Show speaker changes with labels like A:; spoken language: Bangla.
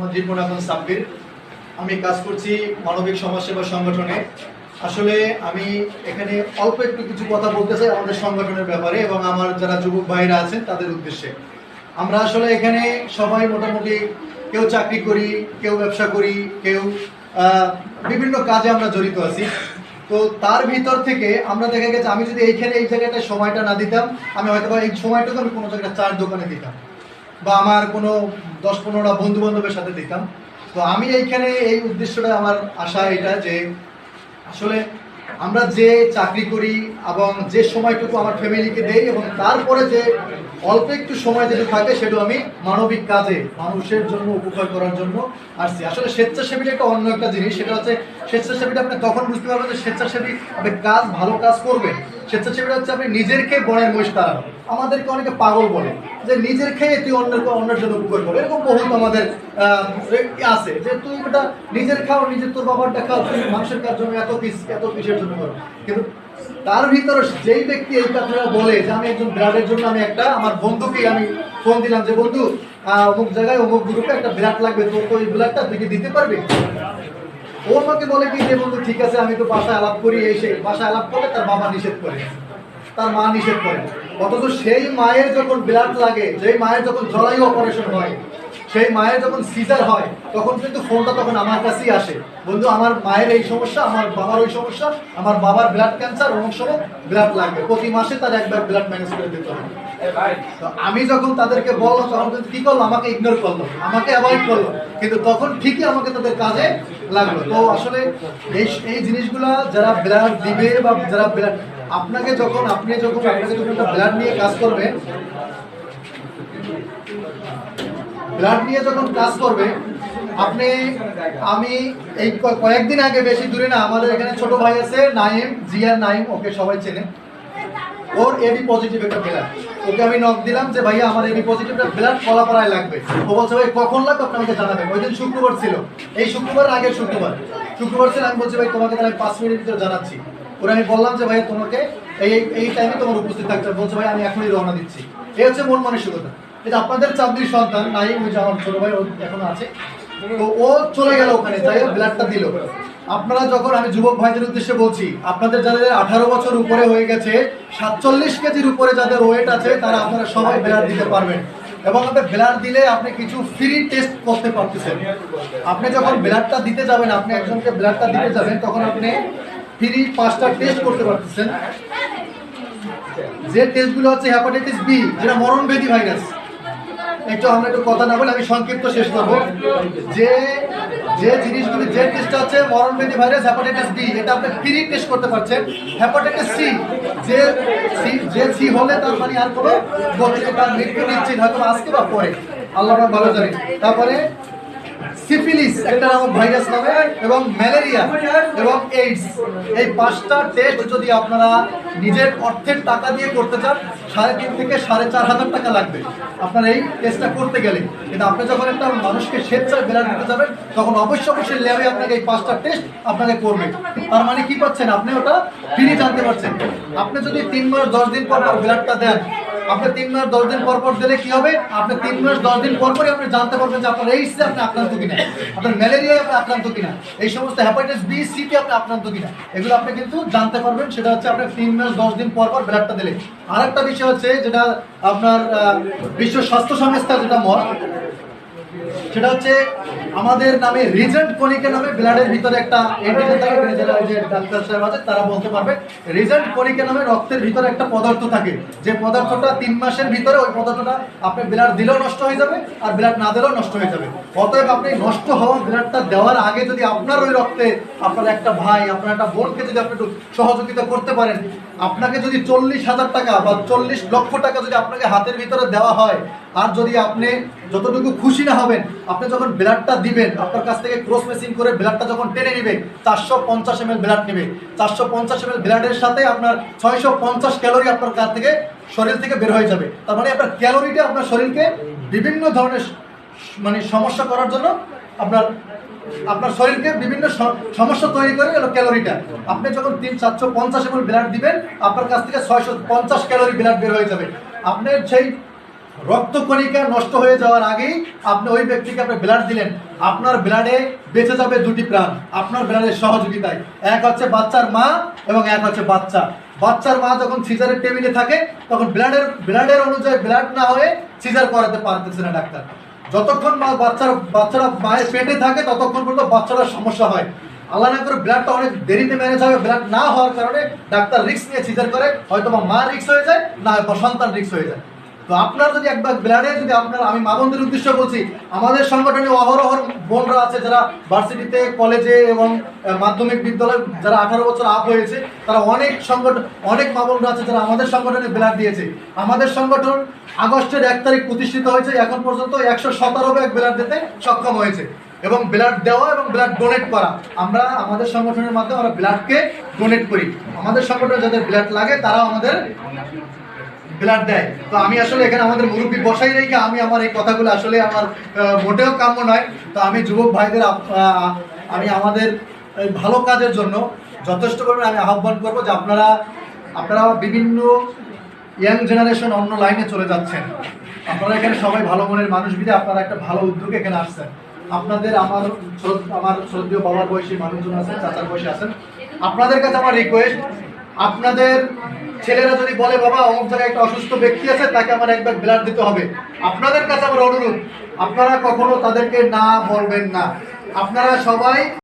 A: মোহাম্মদ রিপন এখন সাব্বির। আমি কাজ করছি মানবিক সমাজসেবা সংগঠনে। আসলে আমি এখানে অল্প একটু কিছু কথা বলতে চাই আমাদের সংগঠনের ব্যাপারে এবং আমার যারা যুবক ভাইরা আছেন তাদের উদ্দেশ্যে। আমরা আসলে এখানে সবাই মোটামুটি কেউ চাকরি করি, কেউ ব্যবসা করি, কেউ বিভিন্ন কাজে আমরা জড়িত আছি। তো তার ভিতর থেকে আমরা দেখা গেছে আমি যদি এইখানে এই জায়গাটায় সময়টা না দিতাম, আমি হয়তো এই সময়টুকু আমি কোনো জায়গায় চার দোকানে দিতাম বা আমার কোনো 10-15টা বন্ধু বান্ধবের সাথে দিতাম। তো আমি এইখানে এই উদ্দেশ্যটা আমার আশা এটা যে আসলে আমরা যে চাকরি করি এবং যে সময়টুকু আমার ফ্যামিলিকে দেই এবং তারপরে যে অল্প একটু সময় যেটা থাকে সেটা আমি মানবিক কাজে মানুষের জন্য উপকার করার জন্য আসছি। আসলে স্বেচ্ছাসেবীটা একটা অন্য একটা জিনিস, সেটা হচ্ছে স্বেচ্ছাসেবীটা আপনি তখন বুঝতে পারবেন যে স্বেচ্ছাসেবী আপনি কাজ ভালো কাজ করবেন। স্বেচ্ছাসেবীটা হচ্ছে আপনি নিজের খেয়ে বনের মহিষ তাড়ানো। আমাদেরকে অনেকে পাগল বলে যে নিজের খেয়ে তুই অন্যের জন্য উপকার করবে, এরকম বহুত আমাদের আছে যে তুই ওটা নিজের খাও, নিজের তোর বাবারটা খাও, তুই মানুষের কাজ জন্য এত কিসের জন্য করো। কিন্তু তার ভিতরে যেই ব্যক্তি এই কথাটা বলে যে আমি একজন ব্লাডের জন্য আমি একটা আমার বন্ধুকে আমি ফোন দিলাম যে বন্ধু অমুক জায়গায় অমুক গ্রুপে একটা ব্লাড লাগবে, তোর তো এই ব্লাডটা তুই কি দিতে পারবি? ও আমাকে বলে কি যে বন্ধু ঠিক আছে, আমি তো বাসায় আলাপ করি, এই সেই বাসায় আলাপ করলে তার বাবা নিষেধ করে, তার মা নিষেধ করে। অথচ সেই মায়ের যখন ব্লাড লাগে, যেই মায়ের যখন জরায়ু অপারেশন হয়, সেই মায়ের যখন সিজার হয়, তখন কিন্তু ফোনটা তখন আমার কাছেই আসে, বন্ধু আমার মায়ের এই সমস্যা, আমার বাবার ওই সমস্যা, আমার বাবার ব্লাড ক্যান্সার, অমুক সময় ব্লাড লাগবে, প্রতি মাসে তার একবার ব্লাড ম্যানেজ করে দিতে হবে। তো আমি যখন তাদেরকে বললাম তখন কিন্তু কি করলো, আমাকে ইগনোর করলো, আমাকে অ্যাভয়েড করলো, কিন্তু তখন ঠিকই আমাকে তাদের কাজে লাগলো। তো আসলে এই জিনিসগুলা যারা ব্লাড দিবে বা যারা ব্লাড আপনাকে যখন একটা ব্লাড নিয়ে কাজ করবেন, ব্লাড নিয়ে যখন কাজ করবে আপনি, আমি এই কয়েকদিন আগে, বেশি দূরে না, আমাদের এখানে ছোট ভাই আছে নাইম, জিয়া নাইম, ওকে সবাই চেনে। ওর এবি পজিটিভ একটা ব্লাড, ওকে আমি নক দিলাম যে ভাইয়া আমার এবি পজিটিভটা ব্লাড কলাপাড়ায় লাগবে। ও বলছে ভাই কখন লাগবে আপনি আমাকে জানাবেন। ওই দিন শুক্রবার ছিল, এই শুক্রবার আগের শুক্রবার ছিল। আমি বলছি ভাই তোমাকে তাহলে আমি 5 মিনিটের ভিতরে জানাচ্ছি। ওরা আমি বললাম যে ভাই তোমাকে এই টাইমে তোমার উপস্থিত থাকতে হবে। বলছে ভাই আমি এখনই রওনা দিচ্ছি। এই হচ্ছে মন মানসিকতা। এটা আপনাদের 4 সন্তান নাই, ওই যে আমার ছোট ভাই এখনো আছে, তো ও চলে গেল ওখানে, যাই ব্লাডটা দিল। আপনারা যখন, আমি যুবক ভাইদের উদ্দেশ্যে বলছি, আপনাদের যাদের 18 বছর উপরে হয়ে গেছে, 47 কেজির উপরে যাদের ওয়েট আছে, তারা আপনারা সবাই ব্লাড দিতে পারবেন। এবং আপনি ব্লাড দিলে আপনি কিছু ফ্রি টেস্ট করতে পারতেছেন। আপনি যখন ব্লাডটা দিতে যাবেন, আপনি একজনকে ব্লাডটা দিতে যাবেন, তখন আপনি ফ্রি 5টা টেস্ট করতে পারতেছেন। যে টেস্টগুলো হচ্ছে হেপাটাইটিস বি, যেটা মরণভেদী ভাইরাস। আমরা একটু কথা না বলে আমি সংক্ষিপ্ত শেষ করবো। যে জিনিসগুলি, যে টেস্টটা হচ্ছে মরণভেদী ভাইরাস হেপাটাইটিস বি, এটা আপনি ফ্রি টেস্ট করতে পারছেন। হেপাটাইটিস সি, যে সি হলে তার মানে আর কোনো গতিতে তার মৃত্যু নিশ্চিত, হয়তো আজকে বা পরে, আল্লাহ ভালো জানে। তারপরে সিফিলিস একটা নামক ভাইরাস নামে, এবং ম্যালেরিয়া এবং এইডস। এই 5টা টেস্ট যদি আপনারা নিজের অর্থের টাকা দিয়ে করতে চান, 3.5 থেকে 4.5 টাকা লাগবে আপনার এই টেস্টটা করতে গেলে। কিন্তু আপনি যখন একটা মানুষকে স্বেচ্ছায় ব্লাড দিতে যাবেন, তখন অবশ্যই ল্যাবে আপনাকে এই 5টা টেস্ট আপনাকে করবে। তার মানে কি পাচ্ছেন, আপনি ওটা ফ্রি জানতে পারছেন। আপনি যদি 3 মাস 10 দিন পর ব্লাডটা দেন, আপনি 3 মাস 10 দিন পর দিলে কি হবে, আপনি 3 মাস 10 দিন পরই আপনি জানতে পারবেন যে আপনার এইডসে আপনি আক্রান্ত কিনা, আপনার ম্যালেরিয়ায় আপনি আক্রান্ত কিনা, এই সমস্ত হেপাটাইটিস বি সিতে আপনি আক্রান্ত কিনা, এগুলো আপনি কিন্তু জানতে পারবেন। সেটা হচ্ছে আপনি 3 মাস 10 দিন পর ব্লাডটা দিলে। আরেকটা বিষয় হচ্ছে যেটা আপনার বিশ্ব স্বাস্থ্য সংস্থা যেটা মত, সেটা হচ্ছে আমাদের নামে রিজেন্ট কণিকা নামে ব্লাডের ভিতরে একটা এন্টিজেন থাকে, যে ডাক্তার সাহেব আছে তারা বলতে পারবে। রিজেন্ট কণিকা নামে রক্তের ভিতরে একটা পদার্থ থাকে, যে পদার্থটা 3 মাসের ভিতরে ওই পদার্থটা আপনি ব্লাড দিলেও নষ্ট হয়ে যাবে, আর ব্লাড না দিলেও নষ্ট হয়ে যাবে। অতএব আপনি নষ্ট হওয়া ব্লাডটা দেওয়ার আগে যদি আপনার ওই রক্তে আপনার একটা ভাই, আপনার একটা বোনকে যদি আপনি একটু সহযোগিতা করতে পারেন, আপনাকে যদি 40,000 টাকা বা 40 লক্ষ টাকা যদি আপনাকে হাতের ভিতরে দেওয়া হয়, আর যদি আপনি যতটুকু খুশি না হবেন, আপনি যখন ব্লাডটা দিবেন, আপনার কাছ থেকে ক্রস মেশিন করে ব্লাডটা যখন টেনে নেবে, 450 ml ব্লাড নেবে। 450 ml ব্লাডের সাথে আপনার 650 ক্যালোরি আপনার কাছ থেকে শরীর থেকে বের হয়ে যাবে। তার মানে আপনার ক্যালোরিটা আপনার শরীরকে বিভিন্ন ধরনের মানে সমস্যা করার জন্য আপনার শরীরকে বিভিন্ন সমস্যা তৈরি করে গেল ক্যালোরিটা। আপনি যখন 450 ml ব্লাড দিবেন, আপনার কাছ থেকে 650 ক্যালোরি ব্লাড বের হয়ে যাবে। আপনার সেই রক্তকণিকা নষ্ট হয়ে যাওয়ার আগেই আপনি ওই ব্যক্তিকে আপনি ব্লাড দিলেন, আপনার ব্লাডে বেঁচে যাবে দুটি প্রাণ আপনার ব্লাডের সহযোগিতায়। এক হচ্ছে বাচ্চার মা এবং এক হচ্ছে বাচ্চা। বাচ্চার মা যখন সিজারের টেবিলে থাকে তখন ব্লাডের অনুযায়ী ব্লাড না হয়ে সিজার করাতে পারতেছে না ডাক্তার। যতক্ষণ বাচ্চারা মায়ের পেটে থাকে ততক্ষণ পর্যন্ত বাচ্চারা সমস্যা হয়। আল্লাহ না করে ব্লাডটা অনেক দেরিতে ম্যানেজ হবে, ব্লাড না হওয়ার কারণে ডাক্তার রিস্ক নিয়ে সিজার করে, হয়তো মা রিস্ক হয়ে যায়, না হয় সন্তান রিস্ক হয়ে যায়। তো আপনার যদি একবার ব্লাডে যদি আমি মা বোনদের উদ্দেশ্য বলছি, আমাদের সংগঠনে অহরহ বোনরা আছে যারা ভার্সিটিতে, কলেজে এবং মাধ্যমিক বিদ্যালয় যারা 18 বছর আপ হয়েছে, তারা অনেক মা বোনরা আছে যারা আমাদের সংগঠনে ব্লাড দিয়েছে। আমাদের সংগঠন আগস্টের 1 তারিখ প্রতিষ্ঠিত হয়েছে, এখন পর্যন্ত 117 ব্যাগ ব্লাড দিতে সক্ষম হয়েছে। এবং ব্লাড দেওয়া এবং ব্লাড ডোনেট করা, আমরা আমাদের সংগঠনের মাধ্যমে আমরা ব্লাডকে ডোনেট করি। আমাদের সংগঠনে যাদের ব্লাড লাগে তারা আমাদের ব্লাড দেয়। তো আমি আসলে এখানে আমাদের মুরব্বী বসাই রেখে আমি আমার এই কথাগুলো আসলে আমার মোটেও কাম্য নয়। তো আমি যুবক ভাইদের আমি আমাদের ভালো কাজের জন্য যথেষ্ট পরিমাণে আমি আহ্বান করবো যে আপনারা বিভিন্ন ইয়াং জেনারেশন অন্য লাইনে চলে যাচ্ছেন। আপনারা এখানে সবাই ভালো মনের মানুষ বিধে আপনারা একটা ভালো উদ্যোগে এখানে আসছেন। আপনাদের আমার শ্রদ্ধেয় বাবার বয়সী মানুষজন আছেন, চাচার বয়সী আছেন, আপনাদের কাছে আমার রিকোয়েস্ট, আপনাদের ছেলেরা যদি বলে বাবা অমুক জায়গায় একটা অসুস্থ ব্যক্তি আছে, তাকে আমার একবার ব্লাড দিতে হবে, আপনাদের কাছে আমার অনুরোধ, আপনারা কখনো তাদেরকে না বলবেন না। আপনারা সবাই